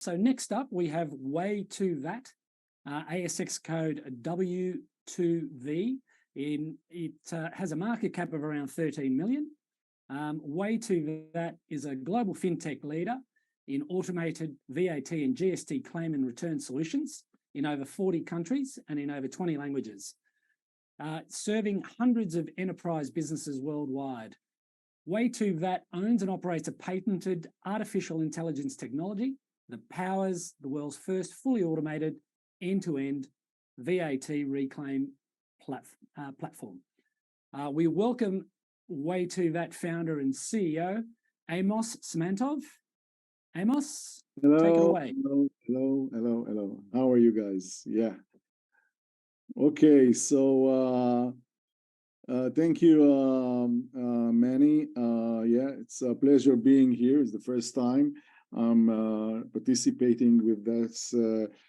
So next up, we have Way2Vat, ASX code W2V. It has a market cap of around 13 million. Way2Vat is a global fintech leader in automated VAT and GST claim and return solutions in over 40 countries and in over 20 languages, serving hundreds of enterprise businesses worldwide. Way2Vat owns and operates a patented artificial intelligence technology that powers the world's first fully automated end-to-end VAT reclaim platform. We welcome Way2Vat founder and CEO, Amos Simantov. Amos, hello, take it away. Hello. How are you guys? Yeah. Okay, so thank you, Manny. Yeah, it's a pleasure being here. It's the first time I'm participating with this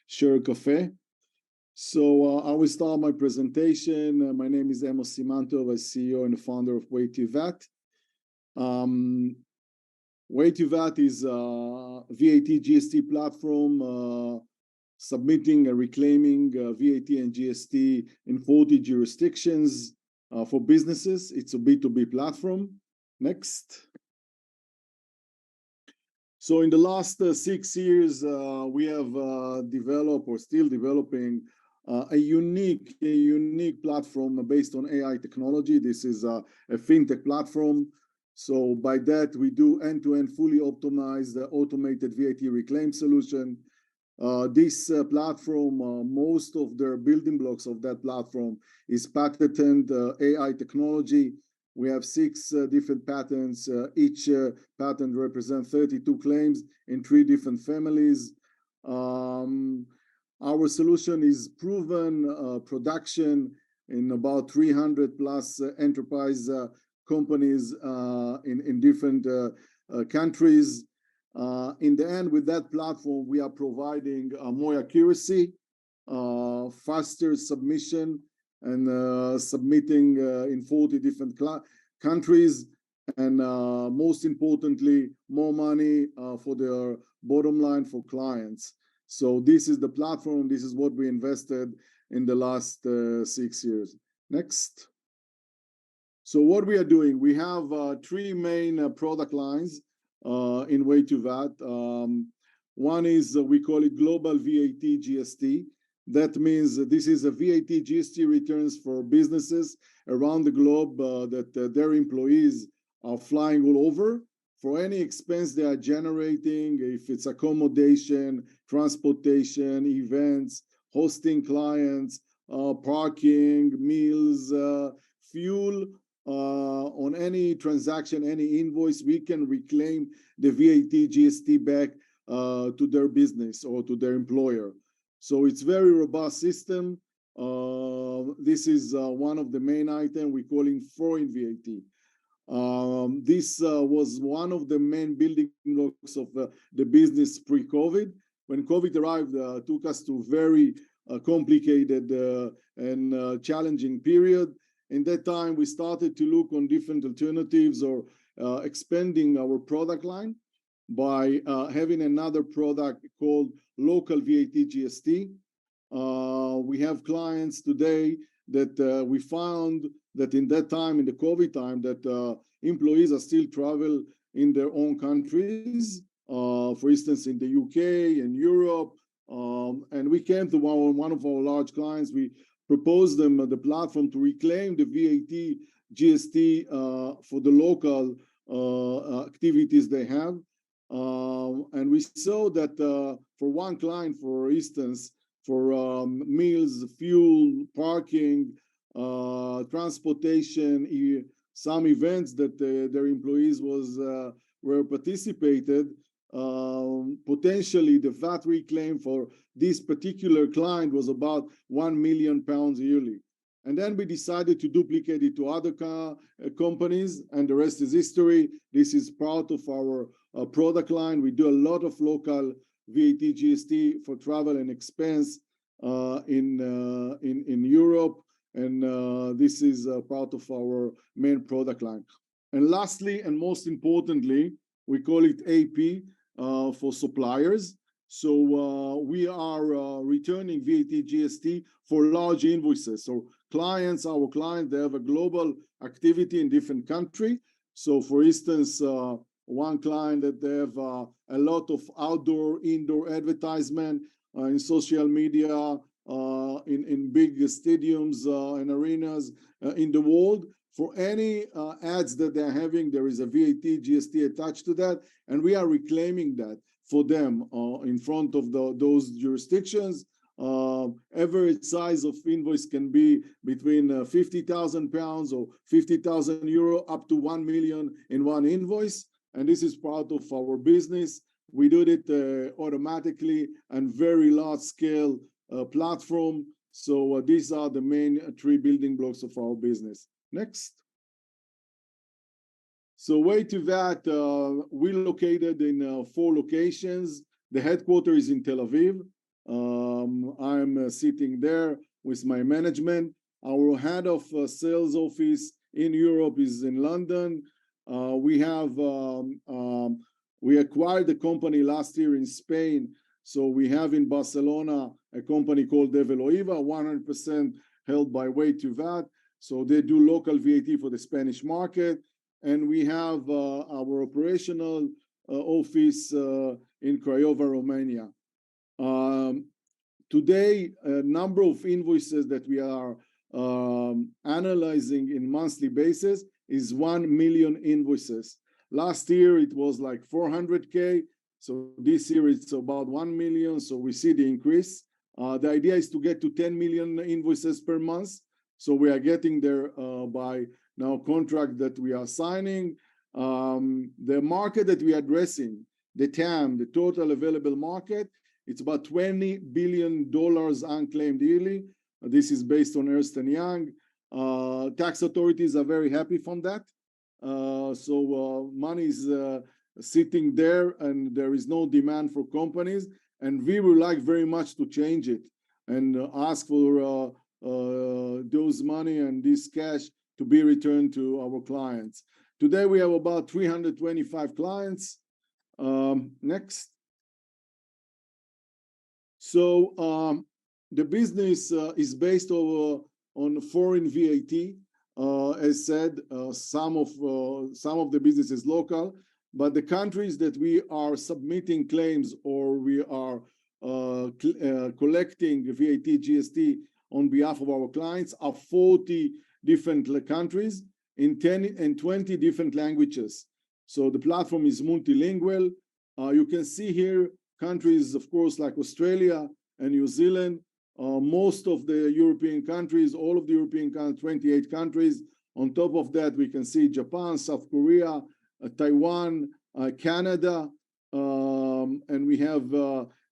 Share Cafe. So I will start my presentation. My name is Amos Simantov, I'm CEO and the founder of Way2Vat. Way2Vat is a VAT GST platform submitting and reclaiming VAT and GST in 40 jurisdictions for businesses. It's a B2B platform. Next. So in the last 6 years, we have developed or still developing a unique platform based on AI technology. This is a fintech platform. So by that, we do end-to-end fully optimized automated VAT reclaim solution. This platform, most of the building blocks of that platform is patented AI technology. We have 6 different patents. Each patent represents 32 claims in 3 different families. Our solution is proven production in about 300 plus enterprise companies in different countries. In the end, with that platform, we are providing more accuracy, faster submission, and submitting in 40 different countries, and most importantly, more money for their bottom line for clients. So this is the platform. This is what we invested in the last 6 years. Next. So what we are doing, we have 3 main product lines in Way2Vat. One is, we call it Global VAT GST. That means this is a VAT GST returns for businesses around the globe that their employees are flying all over for any expense they are generating, if it's accommodation, transportation, events, hosting clients, parking, meals, fuel, on any transaction, any invoice, we can reclaim the VAT GST back to their business or to their employer. So it's very robust system. This is one of the main items we call it foreign VAT. This was one of the main building blocks of the business pre-COVID. When COVID arrived, took us to very complicated and challenging period. In that time, we started to look on different alternatives or expanding our product line by having another product called Local VAT GST. We have clients today that we found that in that time, in the COVID time, that employees are still travel in their own countries, for instance, in the UK and Europe. And we came to one of our large clients. We proposed them the platform to reclaim the VAT GST for the local activities they have. And we saw that for one client, for instance, for meals, fuel, parking, transportation, some events that their employees were participated, potentially the VAT reclaim for this particular client was about £1 million yearly. And then we decided to duplicate it to other companies, and the rest is history. This is part of our product line. We do a lot of local VAT GST for travel and expense in Europe, and this is part of our main product line. And lastly, and most importantly, we call it AP for suppliers. So we are returning VAT GST for large invoices. So our clients, they have a global activity in different country. So for instance, one client that they have a lot of outdoor, indoor advertisement in social media, in big stadiums and arenas in the world. For any ads that they're having, there is a VAT GST attached to that, and we are reclaiming that for them in front of those jurisdictions. Average size of invoice can be between 50,000 pounds or 50,000 euro up to 1 million in one invoice. And this is part of our business. We do it automatically and very large scale platform. So these are the main three building blocks of our business. Next. So Way2Vat, we located in 4 locations. The headquarters is in Tel Aviv. I'm sitting there with my management. Our head of sales office in Europe is in London. We acquired the company last year in Spain. So we have in Barcelona a company called W2V, 100% held by Way2Vat. So they do local VAT for the Spanish market. And we have our operational office in Craiova, Romania. Today, a number of invoices that we are analyzing in monthly basis is 1 million invoices. Last year, it was like 400K. So this year, it's about 1 million. So we see the increase. The idea is to get to 10 million invoices per month. So we are getting there by now contract that we are signing. The market that we are addressing, the TAM, the total available market, it's about $20 billion unclaimed yearly. This is based on Ernst & Young. Tax authorities are very happy from that. So money is sitting there and there is no demand for companies. And we would like very much to change it and ask for those money and this cash to be returned to our clients. Today, we have about 325 clients. Next. So the business is based on foreign VAT. As said, some of the business is local, but the countries that we are submitting claims or we are collecting VAT GST on behalf of our clients are 40 different countries in 10 and 20 different languages. So the platform is multilingual. You can see here countries, of course, like Australia and New Zealand, most of the European countries, all of the European countries, 28 countries. On top of that, we can see Japan, South Korea, Taiwan, Canada, and we have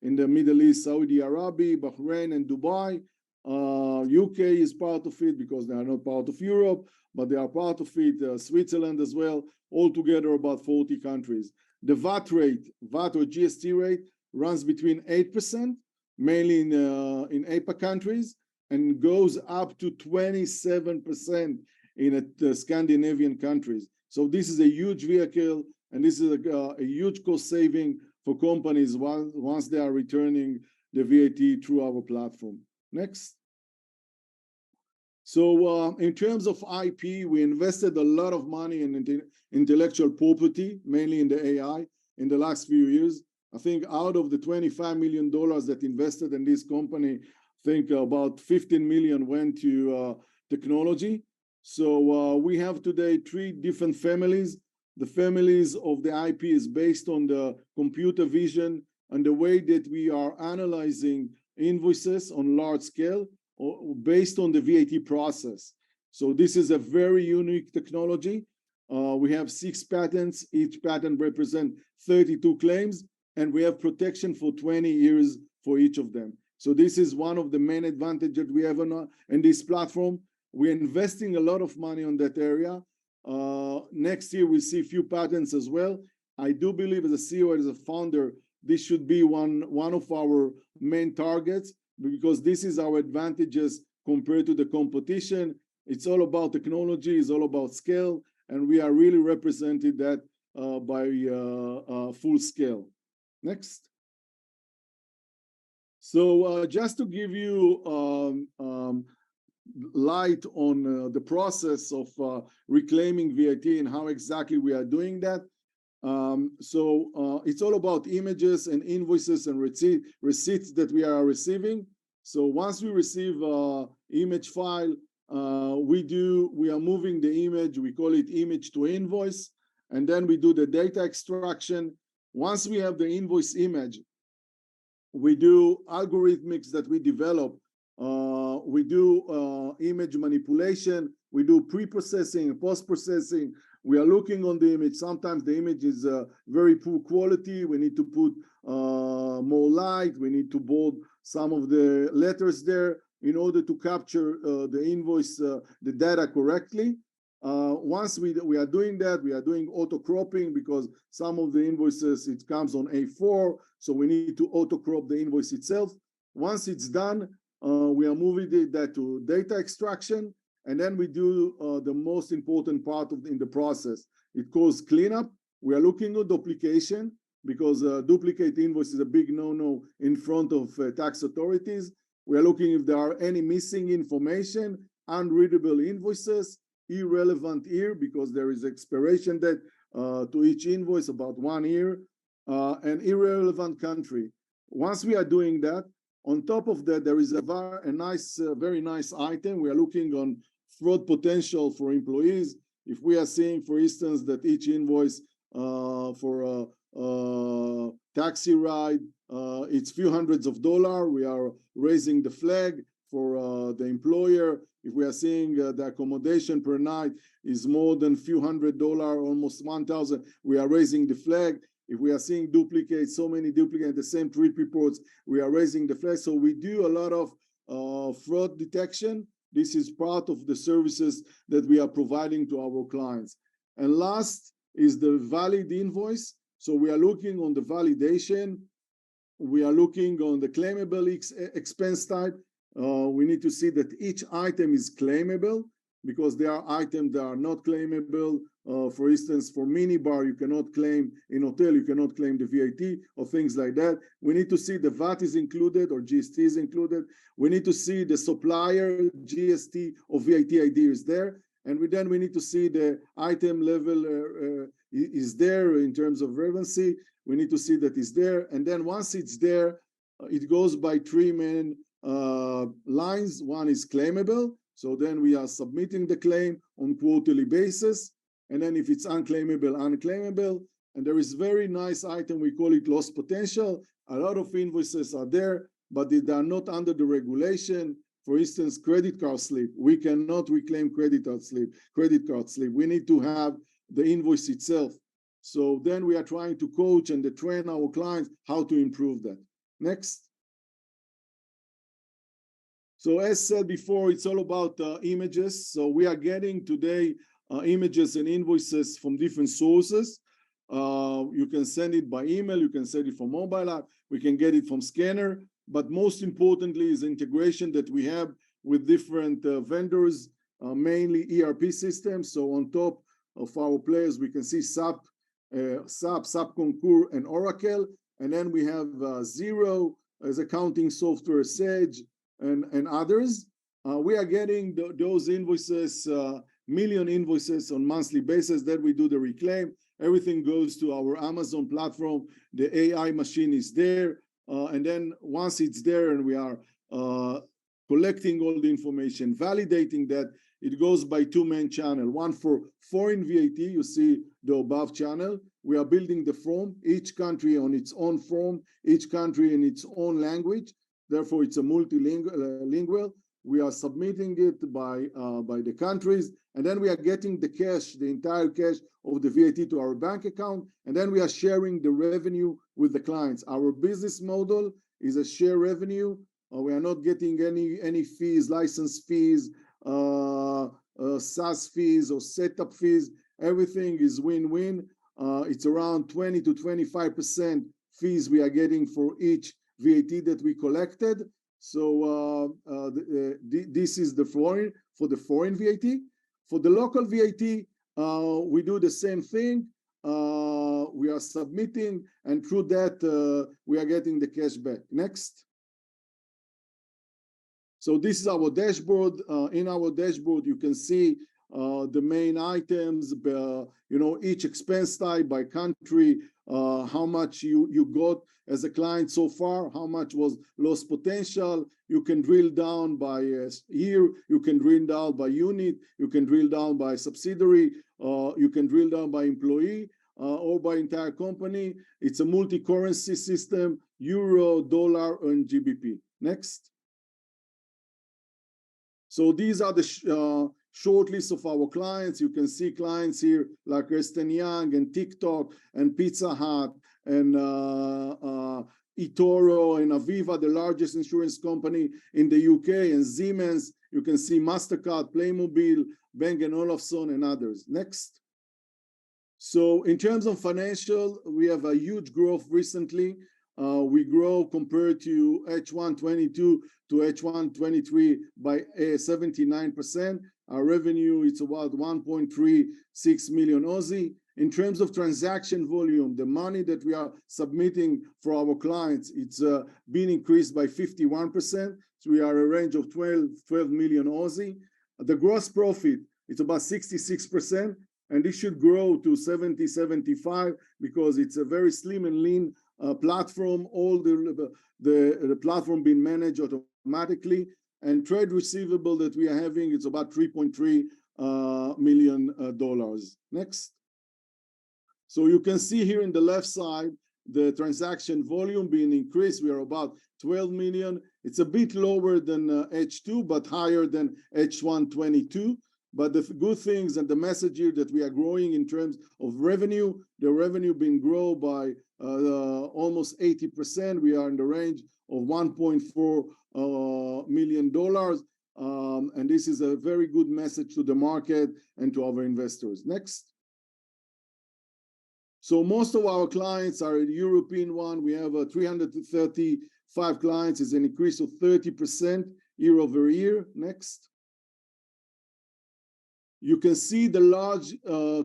in the Middle East, Saudi Arabia, Bahrain, and Dubai. UK is part of it because they are not part of Europe, but they are part of it, Switzerland as well, altogether about 40 countries. The VAT rate, VAT or GST rate, runs between 8%, mainly in APAC countries, and goes up to 27% in the Scandinavian countries. So this is a huge vehicle, and this is a huge cost saving for companies once they are returning the VAT through our platform. Next. So in terms of IP, we invested a lot of money in intellectual property, mainly in the AI, in the last few years. I think out of the $25 million that invested in this company, I think about 15 million went to technology. So we have today 3 different families. The families of the IP is based on the computer vision and the way that we are analyzing invoices on large scale or based on the VAT process. So this is a very unique technology. We have 6 patents. Each patent represents 32 claims, and we have protection for 20 years for each of them. So this is one of the main advantages we have in this platform. We're investing a lot of money on that area. Next year, we see a few patents as well. I do believe as a CEO, as a founder, this should be one of our main targets because this is our advantages compared to the competition. It's all about technology, it's all about scale, and we are really represented that by full scale. Next. So just to give you light on the process of reclaiming VAT and how exactly we are doing that. It's all about images and invoices and receipts that we are receiving. So once we receive image file, we are moving the image, we call it image to invoice, and then we do the data extraction. Once we have the invoice image, we do algorithmics that we develop. We do image manipulation. We do pre-processing and post-processing. We are looking on the image. Sometimes the image is very poor quality. We need to put more light. We need to bold some of the letters there in order to capture the invoice, the data correctly. Once we are doing that, we are doing auto cropping because some of the invoices, it comes on A4, so we need to auto crop the invoice itself. Once it's done, we are moving that to data extraction, and then we do the most important part in the process. It calls cleanup. We are looking at duplication because duplicate invoice is a big no-no in front of tax authorities. We are looking if there are any missing information, unreadable invoices, irrelevant year because there is expiration date to each invoice about 1 year, and irrelevant country. Once we are doing that, on top of that, there is a very nice item. We are looking on fraud potential for employees. If we are seeing, for instance, that each invoice for a taxi ride, it's few hundreds of dollars, we are raising the flag for the employer. If we are seeing the accommodation per night is more than few $100s, almost 1,000, we are raising the flag. If we are seeing duplicates, so many duplicates, the same trip reports, we are raising the flag. So we do a lot of fraud detection. This is part of the services that we are providing to our clients. And last is the valid invoice. So we are looking on the validation. We are looking on the claimable expense type. We need to see that each item is claimable because there are items that are not claimable. For instance, for minibar, you cannot claim, in hotel, you cannot claim the VAT or things like that. We need to see the VAT is included or GST is included. We need to see the supplier GST or VAT ID is there. And then we need to see the item level is there in terms of relevancy. We need to see that it's there. And then once it's there, it goes by 3 main lines. One is claimable. So then we are submitting the claim on quarterly basis. And then if it's unclaimable, unclaimable. And there is very nice item, we call it loss potential. A lot of invoices are there, but they are not under the regulation. For instance, credit card slip. We cannot reclaim credit card slip. We need to have the invoice itself. So then we are trying to coach and to train our clients how to improve that. Next. So as said before, it's all about images. So we are getting today images and invoices from different sources. You can send it by email, you can send it from mobile app, we can get it from scanner, but most importantly is integration that we have with different vendors, mainly ERP systems. So on top of our players, we can see SAP, Concur, and Oracle, and then we have Xero as accounting software, Sage, and others. We are getting those invoices, million invoices on monthly basis. Then we do the reclaim. Everything goes to our Amazon platform. The AI machine is there. And then once it's there and we are collecting all the information, validating that, it goes by 2 main channels. One for foreign VAT, you see the above channel. We are building the form, each country on its own form, each country in its own language. Therefore, it's a multilingual. We are submitting it by the countries, and then we are getting the cash, the entire cash of the VAT to our bank account, and then we are sharing the revenue with the clients. Our business model is a share revenue. We are not getting any fees, license fees, SaaS fees or setup fees. Everything is win-win. It's around 20 to 25% fees we are getting for each VAT that we collected. So this is the foreign VAT. For the local VAT, we do the same thing. We are submitting, and through that, we are getting the cash back. Next. So this is our dashboard. In our dashboard, you can see the main items, each expense type by country, how much you got as a client so far, how much was loss potential. You can drill down by year, you can drill down by unit, you can drill down by subsidiary, you can drill down by employee, or by entire company. It's a multi-currency system, euro, dollar, and GBP. Next. So these are the short list of our clients. You can see clients here like Ernst & Young and TikTok and Pizza Hut and eToro and Aviva, the largest insurance company in the UK, and Siemens. You can see MasterCard, Playmobil, Bang & Olufsen, and others. Next. So in terms of financial, we have a huge growth recently. We grow compared to H1 22 to H1 23 by 79%. Our revenue is about 1.36 million Aussie. In terms of transaction volume, the money that we are submitting for our clients, it's been increased by 51%. So we are a range of 12 million Aussie. The gross profit, it's about 66%, and this should grow to 75 because it's a very slim and lean platform. All the platform being managed automatically, and trade receivable that we are having, it's about $3.3 million. Next. So you can see here in the left side, the transaction volume being increased. We are about 12 million. It's a bit lower than H2, but higher than H1 22. But the good things and the message here that we are growing in terms of revenue, the revenue being grown by almost 80%. We are in the range of $1.4 million. And this is a very good message to the market and to our investors. Next. So most of our clients are the European one. We have 335 clients. It's an increase of 30% year over year. Next. You can see the large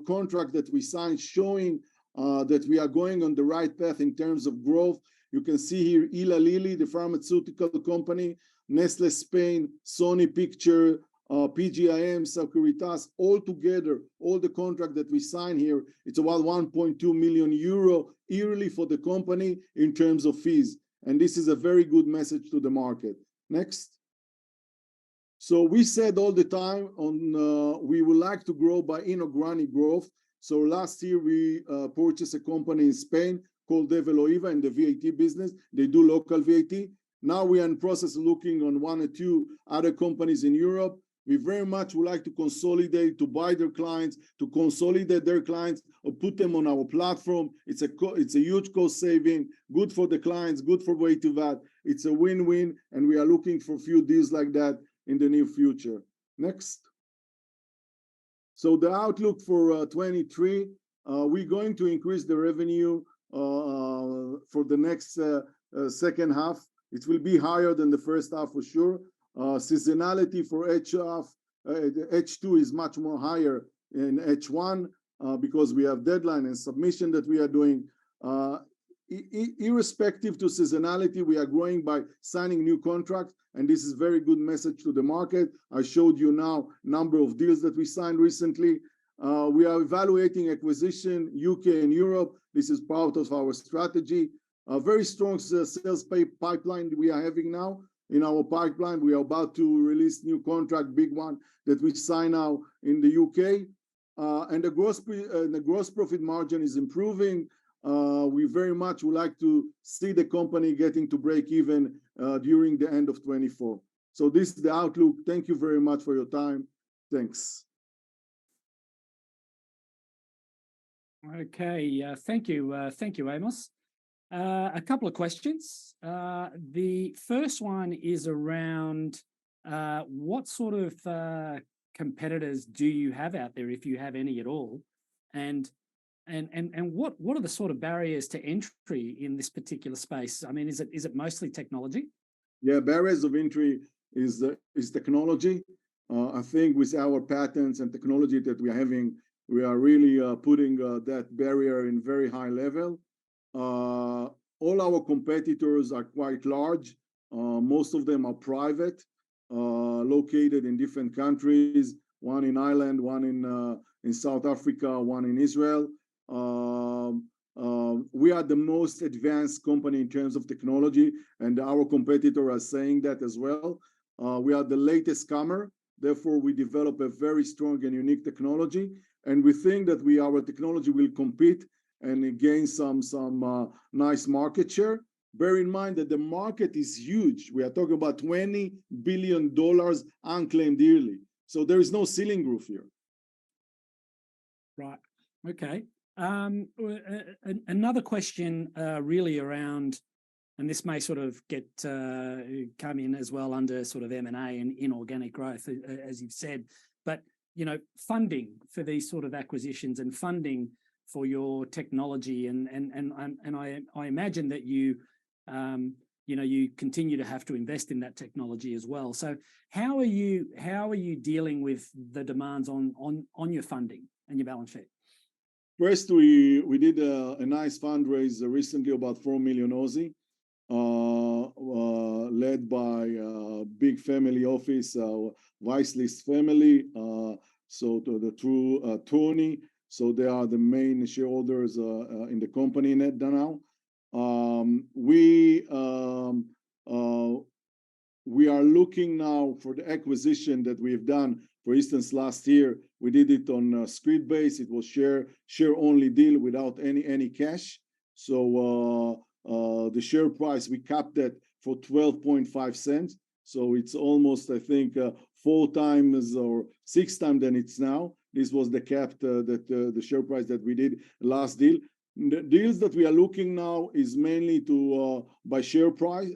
contract that we signed showing that we are going on the right path in terms of growth. You can see here Eli Lilly, the pharmaceutical company, Nestle Spain, Sony Picture, PGIM, Securitas, all together, all the contract that we sign here, it's about 1.2 million euro yearly for the company in terms of fees. And this is a very good message to the market. Next. So we said all the time we would like to grow by inorganic growth. So last year we purchased a company in Spain called W2V in the VAT business. They do local VAT. Now we are in process of looking on one or two other companies in Europe. We very much would like to consolidate, to buy their clients, to consolidate their clients, or put them on our platform. It's a huge cost saving, good for the clients, good for Way2Vat. It's a win-win, and we are looking for a few deals like that in the near future. Next. So the outlook for 23, we're going to increase the revenue for the next second half. It will be higher than the first half for sure. Seasonality for H2 is much more higher in H1 because we have deadline and submission that we are doing. Irrespective to seasonality, we are growing by signing new contracts, and this is very good message to the market. I showed you now number of deals that we signed recently. We are evaluating acquisition, UK and Europe. This is part of our strategy. A very strong sales pipeline we are having now. In our pipeline, we are about to release new contract, big one that we sign now in the UK. And the gross profit margin is improving. We very much would like to see the company getting to break even during the end of 24. So this is the outlook. Thank you very much for your time. Thanks. Okay, thank you, Amos. A couple of questions. The first one is around what sort of competitors do you have out there, if you have any at all, and what are the sort of barriers to entry in this particular space? I mean, is it mostly technology? Yeah, barriers of entry is technology. I think with our patents and technology that we are having, we are really putting that barrier in very high level. All our competitors are quite large. Most of them are private. located in different countries, one in Ireland, one in South Africa, one in Israel. We are the most advanced company in terms of technology, and our competitor are saying that as well. We are the latest comer, therefore we develop a very strong and unique technology, and we think that our technology will compete and gain some nice market share. Bear in mind that the market is huge. We are talking about $20 billion unclaimed yearly. So there is no ceiling roof here. Right. Okay. Another question really around, and this may sort of get come in as well under sort of M&A and inorganic growth, as you've said, but funding for these sort of acquisitions and funding for your technology, and I imagine that you continue to have to invest in that technology as well. So how are you dealing with the demands on your funding and your balance sheet? First, we did a nice fundraise recently, about 4 million Aussie, led by a big family office, Vice List family. So through Tony, so they are the main shareholders in the company now. We are looking now for the acquisition that we've done. For instance, last year we did it on scrip base. It was share only deal without any cash. So the share price we capped that for 12.5 cents. So it's almost, I think, 4 times or 6 times than it's now. This was the cap the share price that we did last deal. The deals that we are looking now is mainly to by share price,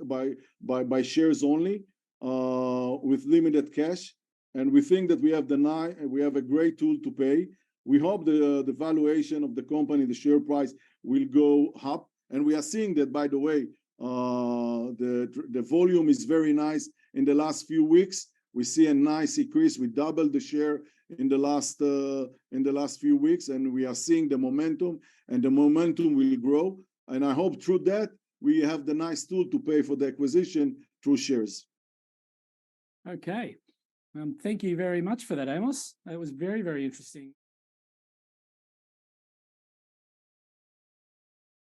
by shares only, with limited cash, and we think that we have a great tool to pay. We hope the valuation of the company, the share price, will go up, and we are seeing that. By the way, the volume is very nice in the last few weeks. We see a nice increase. We doubled the share in the last few weeks, and we are seeing the momentum, and the momentum will grow. And I hope through that we have the nice tool to pay for the acquisition through shares. Okay, thank you very much for that, Amos. That was very, very interesting.